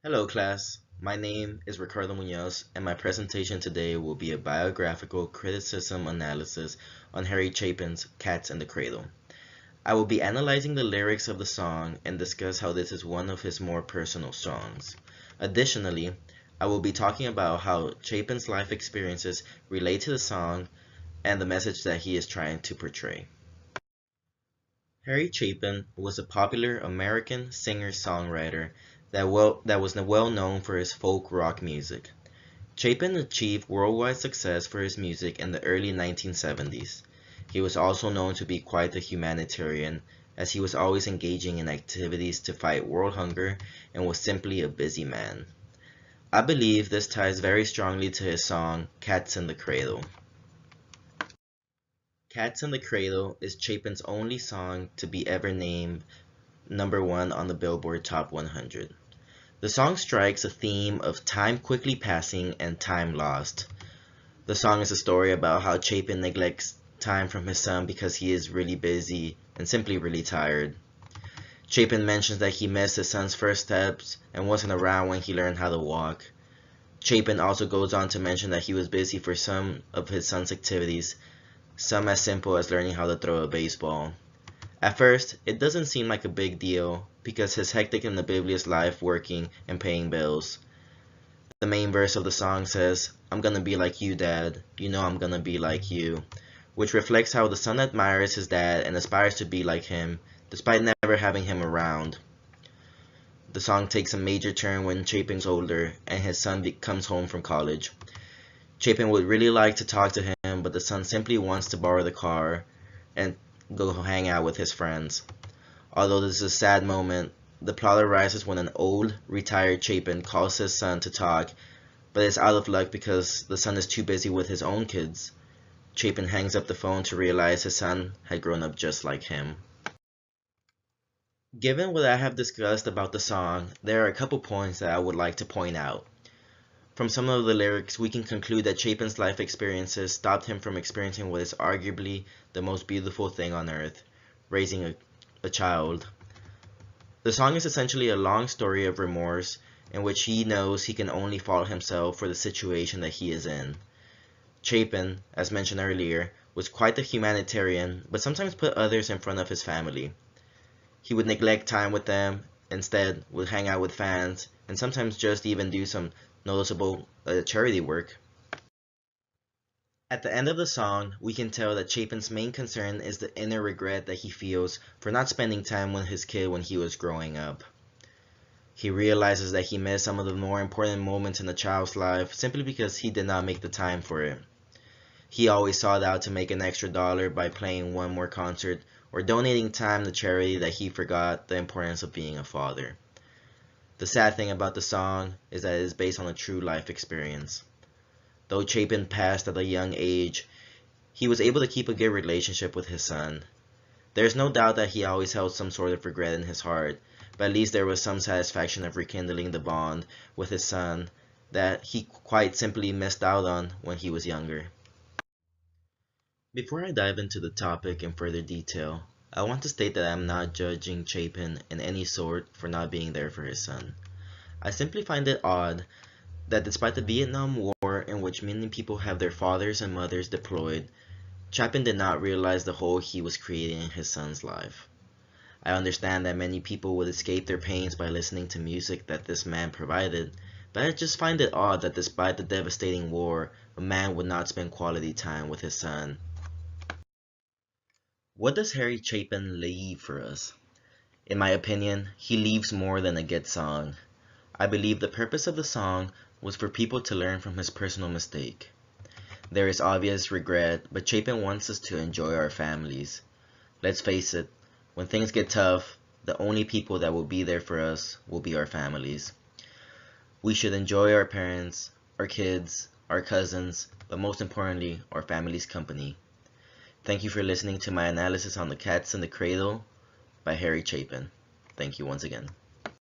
Hello class, my name is Ricardo Munoz and my presentation today will be a biographical criticism analysis on Harry Chapin's Cats in the Cradle. I will be analyzing the lyrics of the song and discuss how this is one of his more personal songs. Additionally, I will be talking about how Chapin's life experiences relate to the song and the message that he is trying to portray. Harry Chapin was a popular American singer-songwriter that was well known for his folk rock music. Chapin achieved worldwide success for his music in the early 1970s. He was also known to be quite a humanitarian, as he was always engaging in activities to fight world hunger and was simply a busy man. I believe this ties very strongly to his song Cats in the Cradle. Cats in the Cradle is Chapin's only song to be ever named #1 on the Billboard Top 100. The song strikes a theme of time quickly passing and time lost. The song is a story about how Chapin neglects time from his son because he is really busy and simply really tired. Chapin mentions that he missed his son's first steps and wasn't around when he learned how to walk. Chapin also goes on to mention that he was busy for some of his son's activities, some as simple as learning how to throw a baseball. At first, it doesn't seem like a big deal because he's hectic in the biblious life working and paying bills. The main verse of the song says, "I'm gonna be like you, Dad. You know I'm gonna be like you," which reflects how the son admires his dad and aspires to be like him, despite never having him around. The song takes a major turn when Chapin's older and his son comes home from college. Chapin would really like to talk to him, but the son simply wants to borrow the car and go hang out with his friends. Although this is a sad moment, the plot arises when an old, retired Chapin calls his son to talk, but is out of luck because the son is too busy with his own kids. Chapin hangs up the phone to realize his son had grown up just like him. Given what I have discussed about the song, there are a couple points that I would like to point out. From some of the lyrics, we can conclude that Chapin's life experiences stopped him from experiencing what is arguably the most beautiful thing on earth, raising a child. The song is essentially a long story of remorse in which he knows he can only fault himself for the situation that he is in. Chapin, as mentioned earlier, was quite a humanitarian, but sometimes put others in front of his family. He would neglect time with them, instead would hang out with fans, and sometimes just even do some noticeable charity work. At the end of the song, we can tell that Chapin's main concern is the inner regret that he feels for not spending time with his kid when he was growing up. He realizes that he missed some of the more important moments in a child's life simply because he did not make the time for it. He always sought out to make an extra dollar by playing one more concert or donating time to charity that he forgot the importance of being a father. The sad thing about the song is that it is based on a true life experience. Though Chapin passed at a young age, he was able to keep a good relationship with his son. There is no doubt that he always held some sort of regret in his heart, but at least there was some satisfaction of rekindling the bond with his son that he quite simply missed out on when he was younger. Before I dive into the topic in further detail, I want to state that I am not judging Chapin in any sort for not being there for his son. I simply find it odd that despite the Vietnam War in which many people have their fathers and mothers deployed, Chapin did not realize the hole he was creating in his son's life. I understand that many people would escape their pains by listening to music that this man provided, but I just find it odd that despite the devastating war, a man would not spend quality time with his son. What does Harry Chapin leave for us? In my opinion, he leaves more than a good song. I believe the purpose of the song was for people to learn from his personal mistake. There is obvious regret, but Chapin wants us to enjoy our families. Let's face it, when things get tough, the only people that will be there for us will be our families. We should enjoy our parents, our kids, our cousins, but most importantly, our family's company. Thank you for listening to my analysis on the Cats in the Cradle by Harry Chapin. Thank you once again.